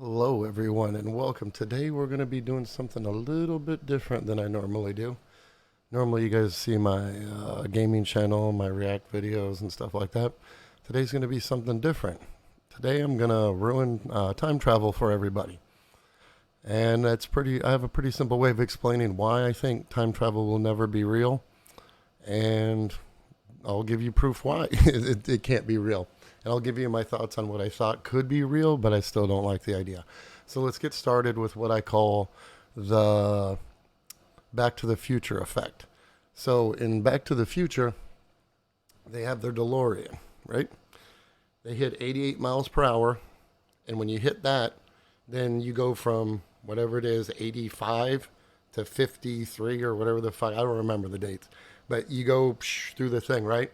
Hello, everyone, and welcome. Today, we're going to be doing something a little bit different than I normally do. Normally, you guys see my gaming channel, my React videos, and stuff like that. Today's going to be something different. Today, I'm going to ruin time travel for everybody. And I have a pretty simple way of explaining why I think time travel will never be real. And I'll give you proof why it can't be real. And I'll give you my thoughts on what I thought could be real, but I still don't like the idea. So let's get started with what I call the Back to the Future effect. So in Back to the Future, they have their DeLorean, right? They hit 88 miles per hour. And when you hit that, then you go from whatever it is, 85 to 53 or whatever the fuck. I don't remember the dates. But you go through the thing, right?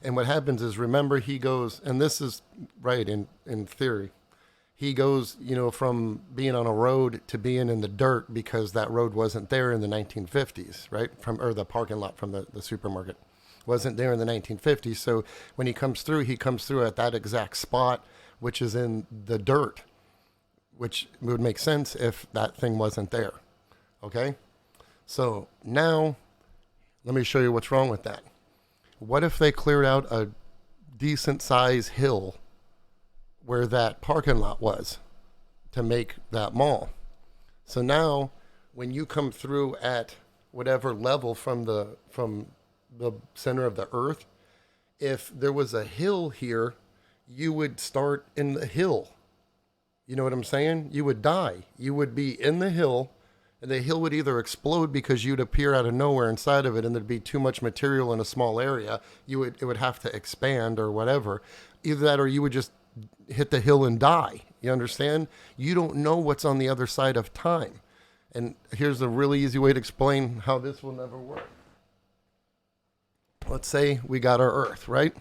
And what happens is, remember, he goes, and this is right in theory, he goes, from being on a road to being in the dirt because that road wasn't there in the 1950s, right? Or the parking lot from the supermarket wasn't there in the 1950s. So when he comes through at that exact spot, which is in the dirt, which would make sense if that thing wasn't there. Okay? So now, let me show you what's wrong with that. What if they cleared out a decent size hill where that parking lot was to make that mall? So now when you come through at whatever level from the center of the earth, if there was a hill here, you would start in the hill. You know what I'm saying? You would die. You would be in the hill. And the hill would either explode because you'd appear out of nowhere inside of it and there'd be too much material in a small area. It would have to expand or whatever. Either that or you would just hit the hill and die. You understand? You don't know what's on the other side of time. And here's a really easy way to explain how this will never work. Let's say we got our Earth, right?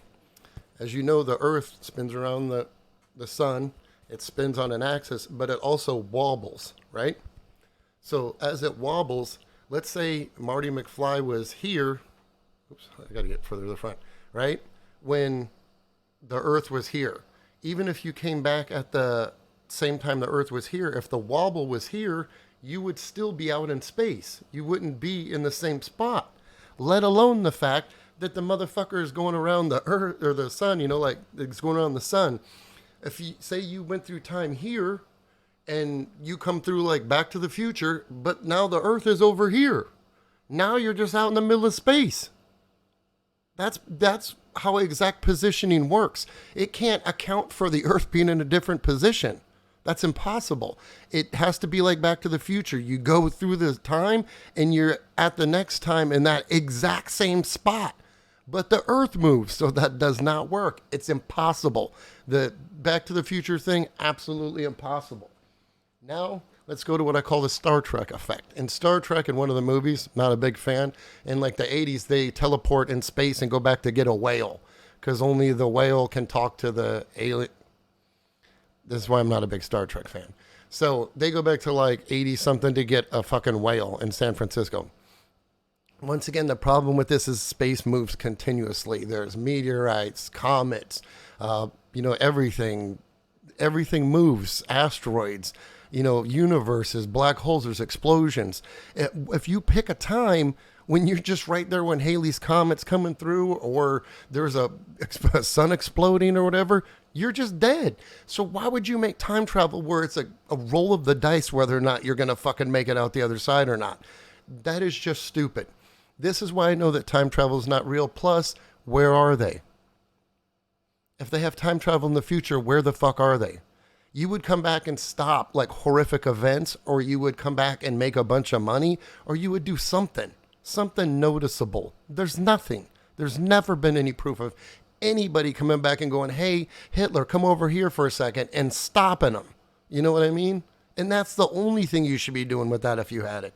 As you know, the Earth spins around the sun. It spins on an axis, but it also wobbles, right? So as it wobbles, let's say Marty McFly was here. Oops, I got to get further to the front, right? When the Earth was here. Even if you came back at the same time the Earth was here, if the wobble was here, you would still be out in space. You wouldn't be in the same spot, let alone the fact that the motherfucker is going around the Earth or the sun, like it's going around the sun. If you say you went through time here, and you come through like Back to the Future, but now the Earth is over here. Now you're just out in the middle of space. That's how exact positioning works. It can't account for the Earth being in a different position. That's impossible. It has to be like Back to the Future. You go through the time and you're at the next time in that exact same spot. But the Earth moves, so that does not work. It's impossible. The Back to the Future thing, absolutely impossible. Now, let's go to what I call the Star Trek effect. In Star Trek, in one of the movies, not a big fan, in like the 80s, they teleport in space and go back to get a whale because only the whale can talk to the alien. This is why I'm not a big Star Trek fan. So they go back to like 80 something to get a fucking whale in San Francisco. Once again, the problem with this is space moves continuously. There's meteorites, comets, everything moves, asteroids. Universes, black holes, there's explosions. If you pick a time when you're just right there when Halley's Comet's coming through or there's a sun exploding or whatever, you're just dead. So why would you make time travel where it's a roll of the dice whether or not you're going to fucking make it out the other side or not? That is just stupid. This is why I know that time travel is not real. Plus, where are they? If they have time travel in the future, where the fuck are they? You would come back and stop like horrific events, or you would come back and make a bunch of money, or you would do something noticeable. There's nothing. There's never been any proof of anybody coming back and going, hey, Hitler, come over here for a second, and stopping them. You know what I mean? And that's the only thing you should be doing with that if you had it.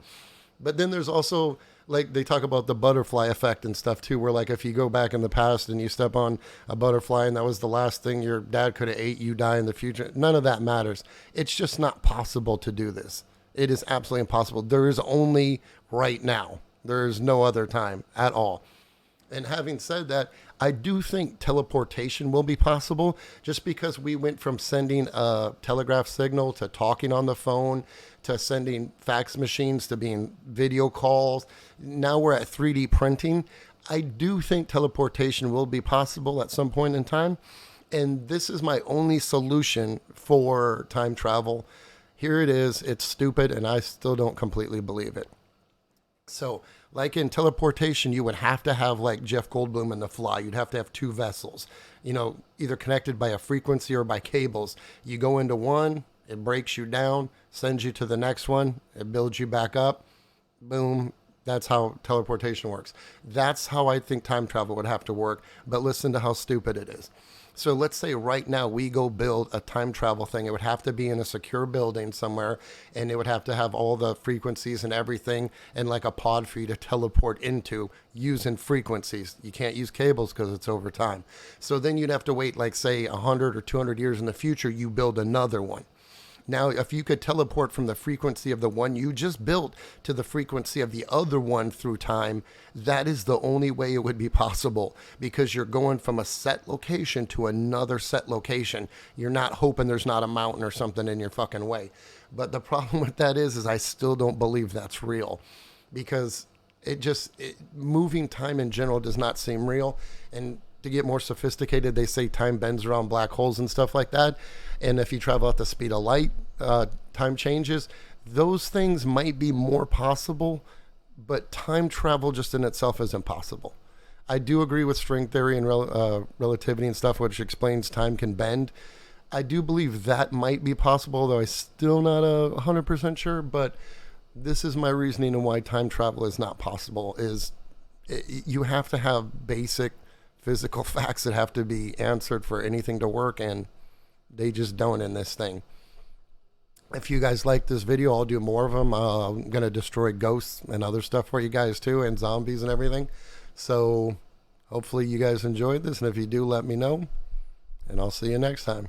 But then there's also, like, they talk about the butterfly effect and stuff too, where like if you go back in the past and you step on a butterfly and that was the last thing your dad could have ate, you die in the future. None of that matters. It's just not possible to do this. It is absolutely impossible. There is only right now. There is no other time at all. And having said that, I do think teleportation will be possible just because we went from sending a telegraph signal to talking on the phone to sending fax machines to being video calls. Now we're at 3D printing. I do think teleportation will be possible at some point in time. And this is my only solution for time travel. Here it is. It's stupid, and I still don't completely believe it. So, like in teleportation, you would have to have like Jeff Goldblum in The Fly. You'd have to have two vessels, either connected by a frequency or by cables. You go into one, it breaks you down, sends you to the next one, it builds you back up. Boom. That's how teleportation works. That's how I think time travel would have to work. But listen to how stupid it is. So let's say right now we go build a time travel thing. It would have to be in a secure building somewhere, and it would have to have all the frequencies and everything, and like a pod for you to teleport into using frequencies. You can't use cables because it's over time. So then you'd have to wait, like say 100 or 200 years in the future, you build another one. Now, if you could teleport from the frequency of the one you just built to the frequency of the other one through time, that is the only way it would be possible, because you're going from a set location to another set location. You're not hoping there's not a mountain or something in your fucking way. But the problem with that is I still don't believe that's real, because moving time in general does not seem real. And to get more sophisticated, they say time bends around black holes and stuff like that. And if you travel at the speed of light, time changes. Those things might be more possible, but time travel just in itself is impossible. I do agree with string theory and relativity and stuff, which explains time can bend. I do believe that might be possible, though I'm still not 100% sure. But this is my reasoning on why time travel is not possible. You have to have basic physical facts that have to be answered for anything to work, and they just don't in this thing. If you guys like this video, I'll do more of them. I'm going to destroy ghosts and other stuff for you guys too, and zombies and everything. So hopefully you guys enjoyed this, and if you do, let me know, and I'll see you next time.